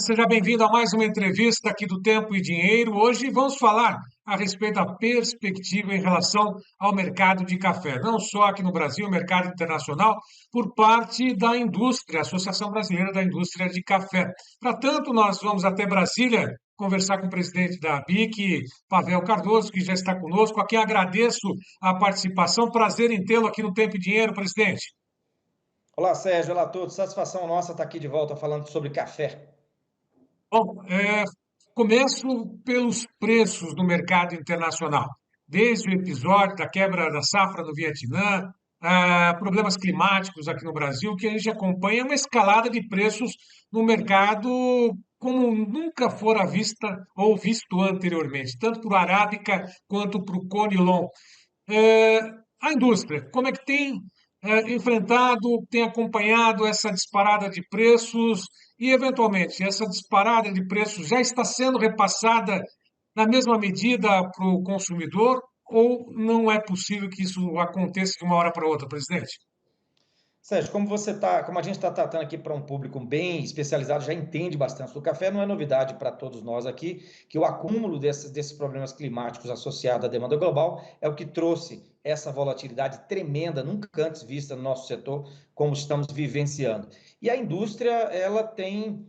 Seja bem-vindo a mais uma entrevista aqui do Tempo e Dinheiro. Hoje vamos falar a respeito da perspectiva em relação ao mercado de café, não só aqui no Brasil, mercado internacional, por parte da indústria, Associação Brasileira da Indústria de Café. Para tanto, nós vamos até Brasília conversar com o presidente da ABIC, Pavel Cardoso, que já está conosco. A quem agradeço a participação. Prazer em tê-lo aqui no Tempo e Dinheiro, presidente. Olá, Sérgio. Olá a todos. Satisfação nossa estar aqui de volta falando sobre café. Bom, começo pelos preços no mercado internacional. Desde o episódio da quebra da safra no Vietnã, problemas climáticos aqui no Brasil, que a gente acompanha uma escalada de preços no mercado como nunca fora vista ou visto anteriormente, tanto para o Arábica quanto para o Conilon. É, a indústria, como é que tem enfrentado, tem acompanhado essa disparada de preços e, eventualmente, essa disparada de preços já está sendo repassada na mesma medida para o consumidor ou não é possível que isso aconteça de uma hora para outra, presidente? Sérgio, como a gente está tratando aqui para um público bem especializado, já entende bastante do café, não é novidade para todos nós aqui que o acúmulo desses problemas climáticos associados à demanda global é o que trouxe essa volatilidade tremenda, nunca antes vista no nosso setor, como estamos vivenciando. E a indústria, ela tem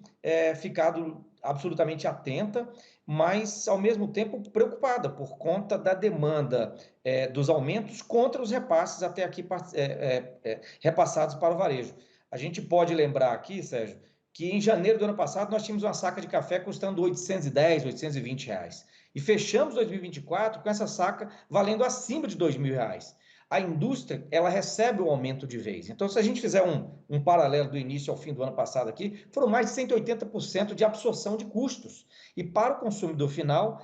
ficado absolutamente atenta, mas ao mesmo tempo preocupada por conta da demanda dos aumentos contra os repasses até aqui repassados para o varejo. A gente pode lembrar aqui, Sérgio, que em janeiro do ano passado nós tínhamos uma saca de café custando 810, 820 reais. E fechamos 2024 com essa saca valendo acima de 2 mil reais. A indústria, ela recebe o aumento de vez. Então, se a gente fizer um paralelo do início ao fim do ano passado aqui, foram mais de 180% de absorção de custos. E para o consumidor final,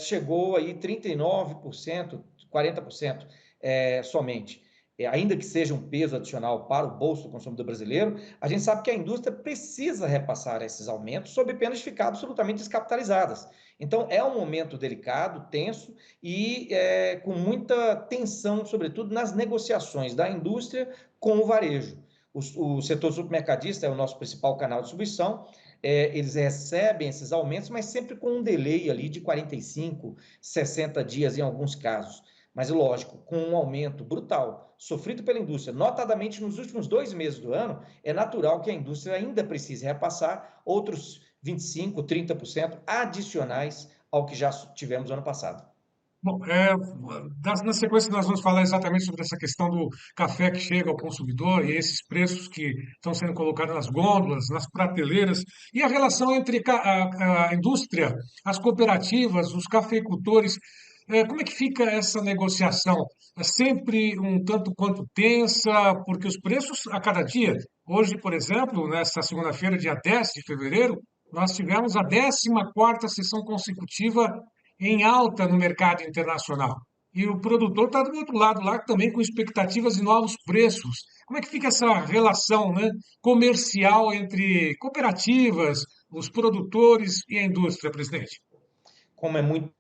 chegou aí 39%, 40% somente. Ainda que seja um peso adicional para o bolso do consumidor brasileiro, a gente sabe que a indústria precisa repassar esses aumentos sob pena de ficar absolutamente descapitalizadas. Então, é um momento delicado, tenso e com muita tensão, sobretudo nas negociações da indústria com o varejo. O setor supermercadista é o nosso principal canal de distribuição, eles recebem esses aumentos, mas sempre com um delay ali de 45, 60 dias em alguns casos. Mas, lógico, com um aumento brutal sofrido pela indústria, notadamente nos últimos 2 meses do ano, é natural que a indústria ainda precise repassar outros 25%, 30% adicionais ao que já tivemos no ano passado. Bom, na sequência nós vamos falar exatamente sobre essa questão do café que chega ao consumidor e esses preços que estão sendo colocados nas gôndolas, nas prateleiras, e a relação entre a indústria, as cooperativas, os cafeicultores. Como é que fica essa negociação? É sempre um tanto quanto tensa, porque os preços a cada dia, hoje, por exemplo, nesta segunda-feira, dia 10 de fevereiro, nós tivemos a 14ª sessão consecutiva em alta no mercado internacional. E o produtor está do outro lado lá também com expectativas de novos preços. Como é que fica essa relação, né, comercial entre cooperativas, os produtores e a indústria, presidente? Como é muito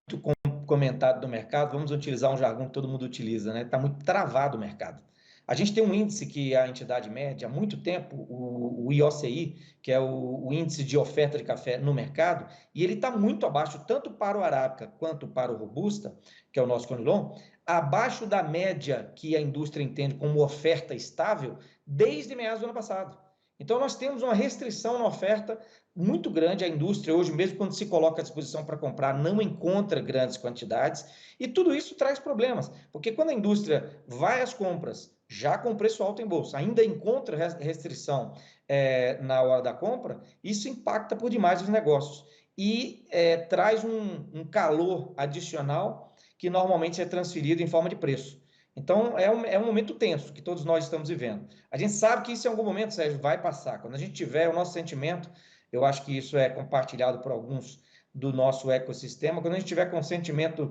comentado no mercado, vamos utilizar um jargão que todo mundo utiliza, né? Está muito travado o mercado. A gente tem um índice que a entidade mede há muito tempo, o IOCI, que é o índice de oferta de café no mercado, e ele está muito abaixo, tanto para o Arábica quanto para o Robusta, que é o nosso Conilon, abaixo da média que a indústria entende como oferta estável desde meados do ano passado. Então, nós temos uma restrição na oferta muito grande. A indústria hoje, mesmo quando se coloca à disposição para comprar, não encontra grandes quantidades, e tudo isso traz problemas, porque quando a indústria vai às compras, já com preço alto em bolsa, ainda encontra restrição na hora da compra, isso impacta por demais os negócios e traz um calor adicional que normalmente é transferido em forma de preço. Então, é um momento tenso que todos nós estamos vivendo. A gente sabe que isso em algum momento, Sérgio, vai passar. Quando a gente tiver o nosso sentimento, eu acho que isso é compartilhado por alguns do nosso ecossistema, quando a gente tiver com o sentimento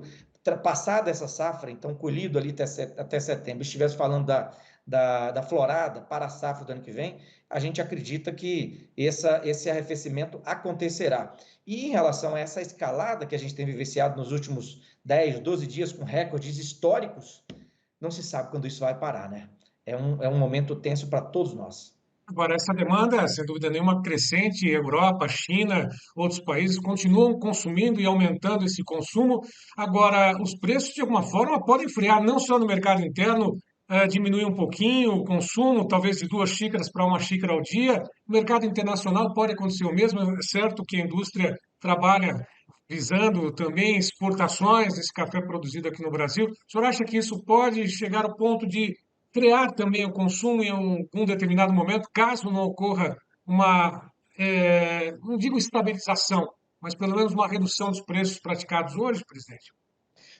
passado essa safra, então colhido ali até setembro, estivesse falando da florada para a safra do ano que vem, a gente acredita que esse arrefecimento acontecerá. E em relação a essa escalada que a gente tem vivenciado nos últimos 10, 12 dias com recordes históricos, não se sabe quando isso vai parar, né? É um momento tenso para todos nós. Agora, essa demanda, sem dúvida nenhuma, crescente, Europa, China, outros países continuam consumindo e aumentando esse consumo. Agora, os preços, de alguma forma, podem frear, não só no mercado interno, diminuir um pouquinho o consumo, talvez de 2 xícaras para 1 xícara ao dia. No mercado internacional pode acontecer o mesmo. É certo que a indústria trabalha visando também exportações desse café produzido aqui no Brasil. O senhor acha que isso pode chegar ao ponto de frear também o consumo em um determinado momento, caso não ocorra uma, não digo estabilização, mas pelo menos uma redução dos preços praticados hoje, presidente?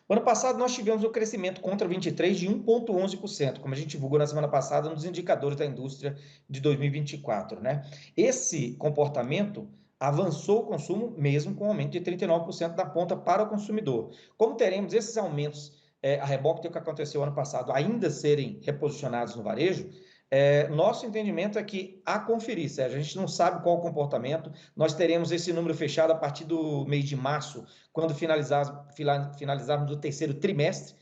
O ano passado nós tivemos um crescimento contra 23 de 1,11%, como a gente divulgou na semana passada nos indicadores da indústria de 2024, né? Esse comportamento avançou o consumo mesmo com um aumento de 39% da ponta para o consumidor. Como teremos esses aumentos a reboque do que aconteceu ano passado ainda serem reposicionados no varejo, nosso entendimento é que a conferir, Sérgio, a gente não sabe qual o comportamento, nós teremos esse número fechado a partir do mês de março, quando finalizarmos o terceiro trimestre,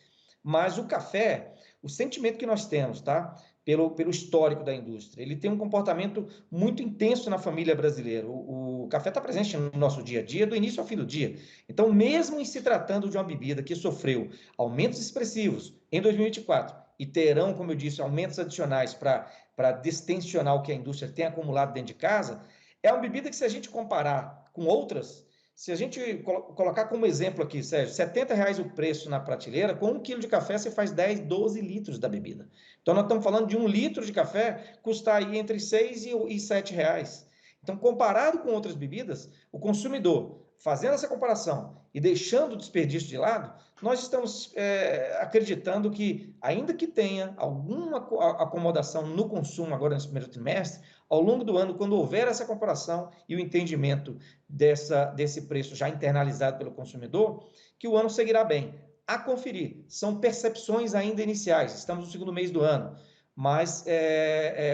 mas o café, o sentimento que nós temos, tá? Pelo histórico da indústria, ele tem um comportamento muito intenso na família brasileira. O café está presente no nosso dia a dia, do início ao fim do dia. Então, mesmo em se tratando de uma bebida que sofreu aumentos expressivos em 2024, e terão, como eu disse, aumentos adicionais para distensionar o que a indústria tem acumulado dentro de casa, é uma bebida que, se a gente comparar com outras, se a gente colocar como exemplo aqui, Sérgio, R$ 70 o preço na prateleira, com 1 quilo de café você faz 10, 12 litros da bebida. Então nós estamos falando de 1 litro de café custar aí entre 6 e R$ 7. Então, comparado com outras bebidas, o consumidor, fazendo essa comparação e deixando o desperdício de lado, nós estamos acreditando que, ainda que tenha alguma acomodação no consumo agora nesse primeiro trimestre, ao longo do ano, quando houver essa comparação e o entendimento desse preço já internalizado pelo consumidor, que o ano seguirá bem. A conferir, são percepções ainda iniciais, estamos no segundo mês do ano, mas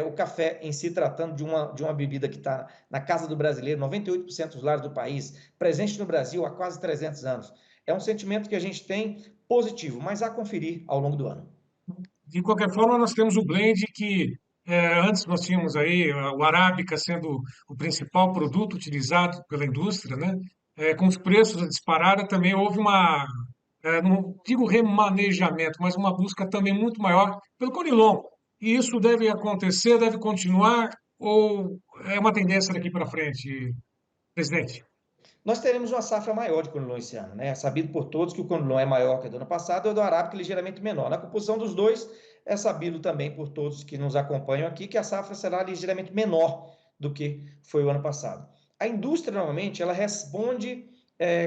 o café em si, tratando de uma bebida que está na casa do brasileiro, 98% dos lares do país, presente no Brasil há quase 300 anos, é um sentimento que a gente tem positivo, mas a conferir ao longo do ano. De qualquer forma, nós temos o blend que antes nós tínhamos aí o Arábica sendo o principal produto utilizado pela indústria, né? Com os preços a disparada, também houve uma, não digo remanejamento, mas uma busca também muito maior pelo Conilon. E isso deve acontecer, deve continuar, ou é uma tendência daqui para frente, presidente? Nós teremos uma safra maior de Conilon esse ano, né? É sabido por todos que o Conilon é maior que o do ano passado e o do Arábica ligeiramente menor. Na composição dos dois, é sabido também por todos que nos acompanham aqui que a safra será ligeiramente menor do que foi o ano passado. A indústria, normalmente, ela responde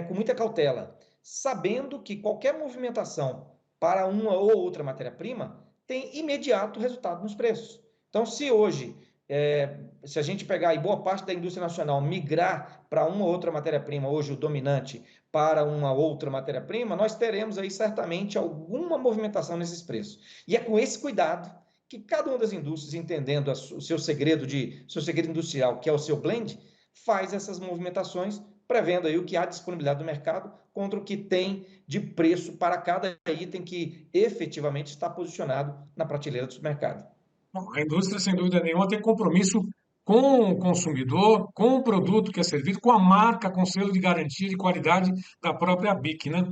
com muita cautela, sabendo que qualquer movimentação para uma ou outra matéria-prima tem imediato resultado nos preços. Então, se hoje se a gente pegar aí boa parte da indústria nacional migrar para uma outra matéria-prima, hoje o dominante, para uma outra matéria-prima, nós teremos aí certamente alguma movimentação nesses preços. E é com esse cuidado que cada uma das indústrias, entendendo o seu segredo industrial, que é o seu blend, faz essas movimentações, prevendo aí o que há disponibilidade do mercado contra o que tem de preço para cada item que efetivamente está posicionado na prateleira do supermercado. Bom, a indústria, sem dúvida nenhuma, tem compromisso com o consumidor, com o produto que é servido, com a marca, com o selo de garantia de qualidade da própria BIC, né?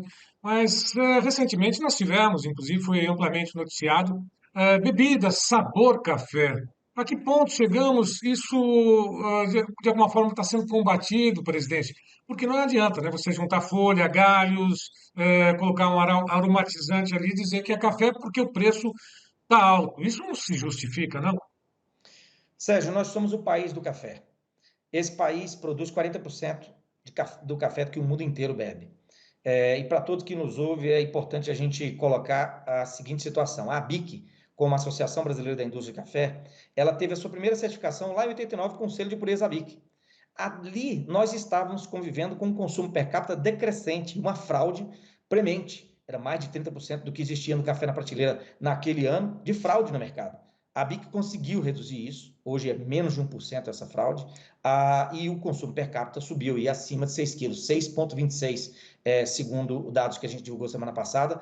Mas, recentemente, nós tivemos, inclusive foi amplamente noticiado, bebidas, sabor café. A que ponto chegamos? Isso, de alguma forma, está sendo combatido, presidente? Porque não adianta, né? Você juntar folha, galhos, colocar um aromatizante ali e dizer que é café porque o preço está alto. Isso não se justifica, não? Sérgio, nós somos o país do café. Esse país produz 40% do café que o mundo inteiro bebe. E para todos que nos ouvem, é importante a gente colocar a seguinte situação. A ABIC, como Associação Brasileira da Indústria de Café, ela teve a sua primeira certificação lá em 89 com o selo de pureza ABIC. Ali nós estávamos convivendo com um consumo per capita decrescente, uma fraude premente. Era mais de 30% do que existia no café na prateleira naquele ano de fraude no mercado. A BIC conseguiu reduzir isso, hoje é menos de 1% essa fraude, e o consumo per capita subiu aí acima de 6 quilos, 6,26, segundo dados que a gente divulgou semana passada,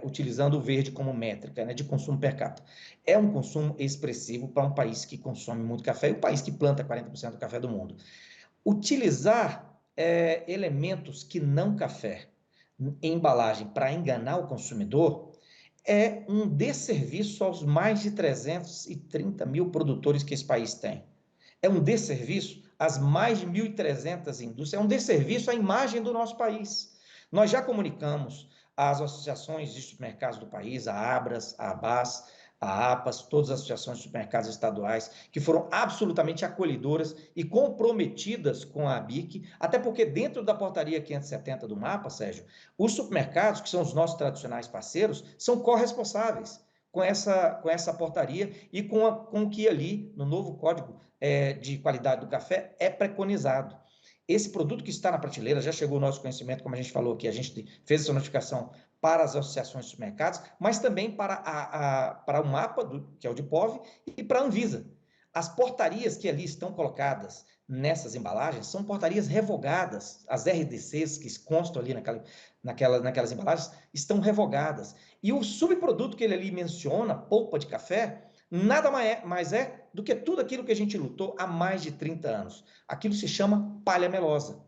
utilizando o verde como métrica, né, de consumo per capita. É um consumo expressivo para um país que consome muito café e um país que planta 40% do café do mundo. Utilizar elementos que não café em embalagem para enganar o consumidor é um desserviço aos mais de 330 mil produtores que esse país tem. É um desserviço às mais de 1.300 indústrias, é um desserviço à imagem do nosso país. Nós já comunicamos às associações de supermercados do país, a Abras, a Abas, a APAS, todas as associações de supermercados estaduais, que foram absolutamente acolhedoras e comprometidas com a ABIC, até porque dentro da portaria 570 do MAPA, Sérgio, os supermercados, que são os nossos tradicionais parceiros, são corresponsáveis com essa portaria e com o que ali, no novo Código de Qualidade do Café, é preconizado. Esse produto que está na prateleira já chegou ao nosso conhecimento, como a gente falou aqui, a gente fez essa notificação para as associações de supermercados, mas também para o MAPA, que é o de POV, e para a Anvisa. As portarias que ali estão colocadas nessas embalagens são portarias revogadas. As RDCs que constam ali naquelas embalagens estão revogadas. E o subproduto que ele ali menciona, polpa de café, nada mais é do que tudo aquilo que a gente lutou há mais de 30 anos. Aquilo se chama palha melosa,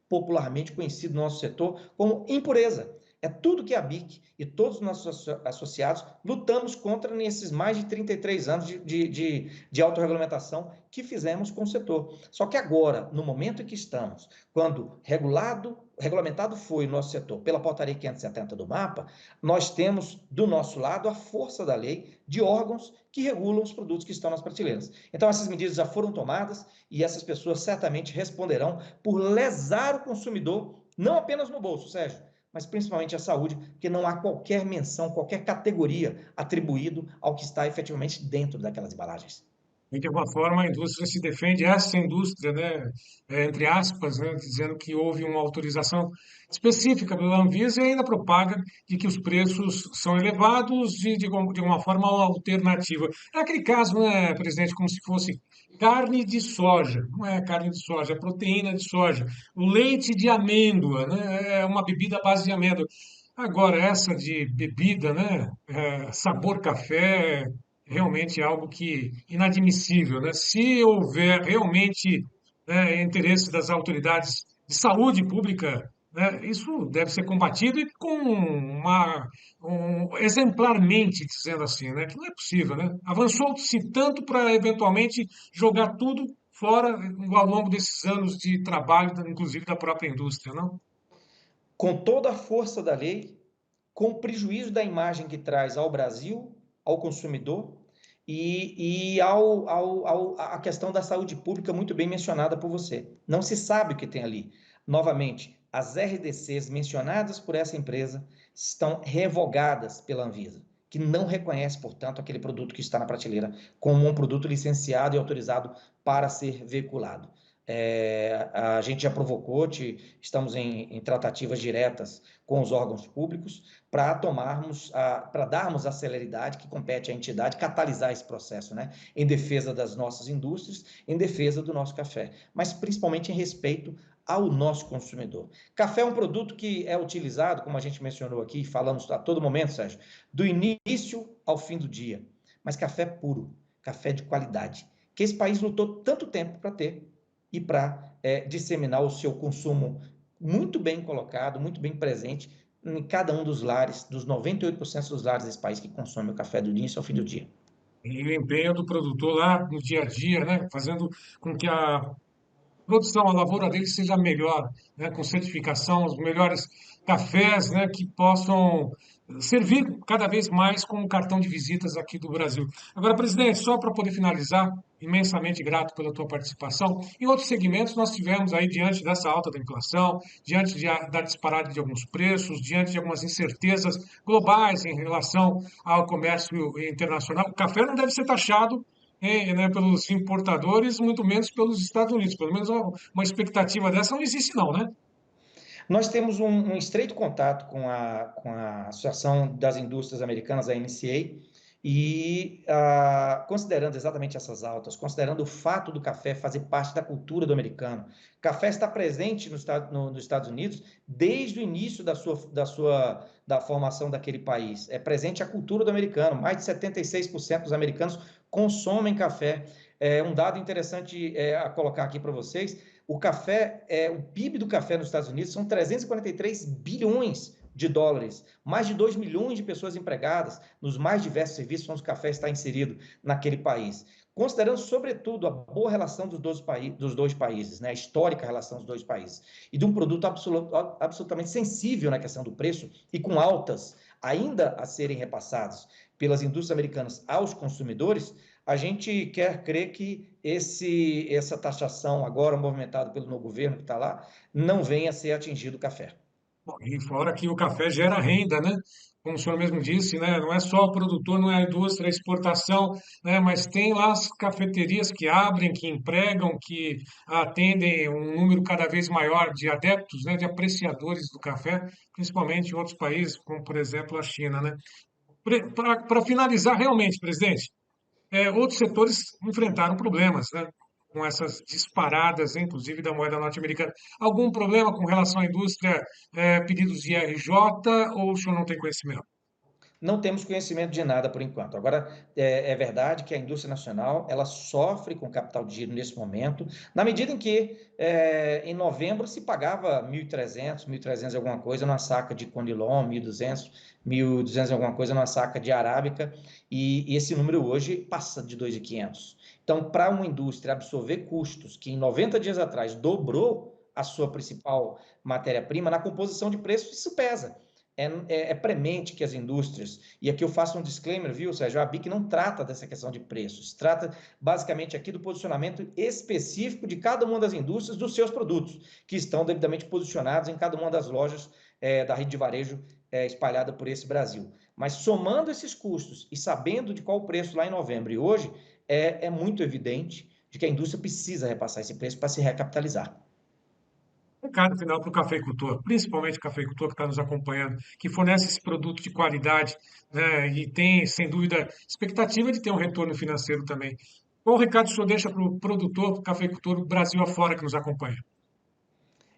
popularmente conhecido no nosso setor como impureza. É tudo que a BIC e todos os nossos associados lutamos contra nesses mais de 33 anos de autorregulamentação que fizemos com o setor. Só que agora, no momento em que estamos, quando regulamentado foi o nosso setor pela portaria 570 do MAPA, nós temos do nosso lado a força da lei de órgãos que regulam os produtos que estão nas prateleiras. Então, essas medidas já foram tomadas e essas pessoas certamente responderão por lesar o consumidor, não apenas no bolso, Sérgio, mas principalmente a saúde, porque não há qualquer menção, qualquer categoria atribuído ao que está efetivamente dentro daquelas embalagens. E de alguma forma a indústria se defende, essa indústria, né, entre aspas, né, dizendo que houve uma autorização específica pela Anvisa e ainda propaga de que os preços são elevados de uma forma alternativa. É aquele caso, né, presidente, como se fosse carne de soja, não é carne de soja, é proteína de soja, o leite de amêndoa, né, é uma bebida à base de amêndoa. Agora, essa de bebida, né, sabor café, realmente é algo que inadmissível, né? Se houver realmente, né, interesse das autoridades de saúde pública, né, isso deve ser combatido e com exemplarmente, dizendo assim, né, que não é possível, né? Avançou-se tanto para eventualmente jogar tudo fora ao longo desses anos de trabalho, inclusive da própria indústria, não? Com toda a força da lei, com o prejuízo da imagem que traz ao Brasil, ao consumidor a questão da saúde pública muito bem mencionada por você. Não se sabe o que tem ali. Novamente, as RDCs mencionadas por essa empresa estão revogadas pela Anvisa, que não reconhece, portanto, aquele produto que está na prateleira como um produto licenciado e autorizado para ser veiculado. A gente já provocou, estamos em tratativas diretas com os órgãos públicos para darmos a celeridade que compete à entidade catalisar esse processo, né? Em defesa das nossas indústrias, em defesa do nosso café, mas principalmente em respeito ao nosso consumidor. Café é um produto que é utilizado, como a gente mencionou aqui, falamos a todo momento, Sérgio, do início ao fim do dia, mas café puro, café de qualidade, que esse país lutou tanto tempo para ter e para disseminar o seu consumo muito bem colocado, muito bem presente em cada um dos lares, dos 98% dos lares desse país que consomem o café do início ao fim do dia. E o empenho do produtor lá no dia a dia, né, fazendo com que a produção, a lavoura dele seja melhor, né, com certificação, os melhores cafés, né, que possam servir cada vez mais como cartão de visitas aqui do Brasil. Agora, presidente, só para poder finalizar, imensamente grato pela tua participação. Em outros segmentos, nós tivemos aí, diante dessa alta da inflação, diante da disparada de alguns preços, diante de algumas incertezas globais em relação ao comércio internacional, o café não deve ser taxado né, pelos importadores, muito menos pelos Estados Unidos. Pelo menos uma expectativa dessa não existe, não, né? Nós temos um estreito contato com a Associação das Indústrias Americanas, a NCA, E considerando exatamente essas altas, considerando o fato do café fazer parte da cultura do americano, o café está presente nos Estados Unidos desde o início da formação daquele país. É presente a cultura do americano. Mais de 76% dos americanos consomem café. Um dado interessante a colocar aqui para vocês: o PIB do café nos Estados Unidos são 343 bilhões de dólares, mais de 2 milhões de pessoas empregadas nos mais diversos serviços onde o café está inserido naquele país. Considerando, sobretudo, a boa relação dos dois países, né? A histórica relação dos dois países, e de um produto absolutamente sensível na questão do preço e com altas ainda a serem repassados pelas indústrias americanas aos consumidores, a gente quer crer que essa taxação agora movimentada pelo novo governo que está lá não venha a ser atingido o café. Bom, e fora que o café gera renda, né? Como o senhor mesmo disse, né? Não é só o produtor, não é a indústria, a exportação, né? Mas tem lá as cafeterias que abrem, que empregam, que atendem um número cada vez maior de adeptos, né? De apreciadores do café, principalmente em outros países, como por exemplo a China, né? Para finalizar, realmente, presidente, outros setores enfrentaram problemas, né? Com essas disparadas, inclusive da moeda norte-americana. Algum problema com relação à indústria, pedidos de RJ, ou o senhor não tem conhecimento? Não temos conhecimento de nada por enquanto. Agora, é verdade que a indústria nacional ela sofre com capital de giro nesse momento, na medida em que em novembro se pagava 1.300, 1.300 e alguma coisa numa saca de Conilon, 1.200, 1.200 e alguma coisa numa saca de Arábica, e esse número hoje passa de 2.500. Então, para uma indústria absorver custos que em 90 dias atrás dobrou a sua principal matéria-prima, na composição de preços isso pesa. É premente que as indústrias, e aqui eu faço um disclaimer, viu, Sérgio? A BIC não trata dessa questão de preços, trata basicamente aqui do posicionamento específico de cada uma das indústrias dos seus produtos, que estão devidamente posicionados em cada uma das lojas da rede de varejo espalhada por esse Brasil. Mas somando esses custos e sabendo de qual o preço lá em novembro e hoje, é muito evidente de que a indústria precisa repassar esse preço para se recapitalizar. Recado final para o cafeicultor, principalmente o cafeicultor que está nos acompanhando, que fornece esse produto de qualidade, né, e tem, sem dúvida, expectativa de ter um retorno financeiro também. Qual o recado que o senhor deixa para o produtor, para o cafeicultor Brasil afora que nos acompanha?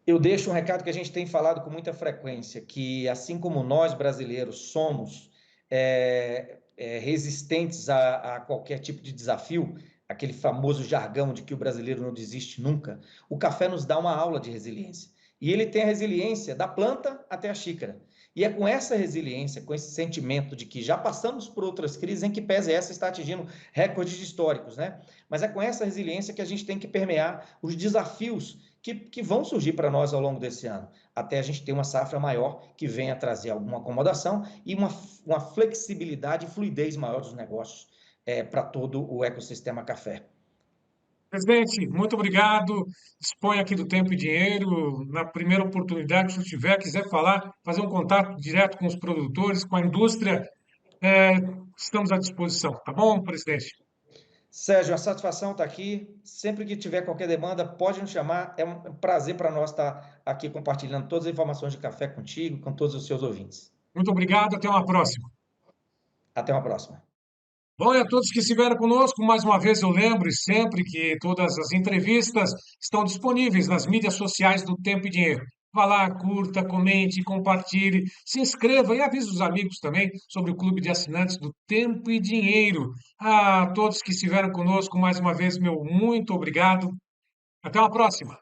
Eu deixo um recado que a gente tem falado com muita frequência, que assim como nós brasileiros somos resistentes a qualquer tipo de desafio, aquele famoso jargão de que o brasileiro não desiste nunca, o café nos dá uma aula de resiliência. E ele tem a resiliência da planta até a xícara. E é com essa resiliência, com esse sentimento de que já passamos por outras crises, em que pese essa está atingindo recordes históricos, né? Mas é com essa resiliência que a gente tem que permear os desafios que vão surgir para nós ao longo desse ano, até a gente ter uma safra maior que venha trazer alguma acomodação e uma flexibilidade e fluidez maior dos negócios para todo o ecossistema café. Presidente, muito obrigado. Disponha aqui do tempo e dinheiro. Na primeira oportunidade que o senhor tiver, quiser falar, fazer um contato direto com os produtores, com a indústria, é, estamos à disposição. Tá bom, presidente? Sérgio, a satisfação está aqui. Sempre que tiver qualquer demanda, pode nos chamar. É um prazer para nós estar aqui compartilhando todas as informações de café contigo, com todos os seus ouvintes. Muito obrigado. Até uma próxima. Até uma próxima. Bom, e a todos que estiveram conosco, mais uma vez eu lembro e sempre que todas as entrevistas estão disponíveis nas mídias sociais do Tempo e Dinheiro. Vá lá, curta, comente, compartilhe, se inscreva e avise os amigos também sobre o clube de assinantes do Tempo e Dinheiro. A todos que estiveram conosco, mais uma vez, meu muito obrigado. Até uma próxima.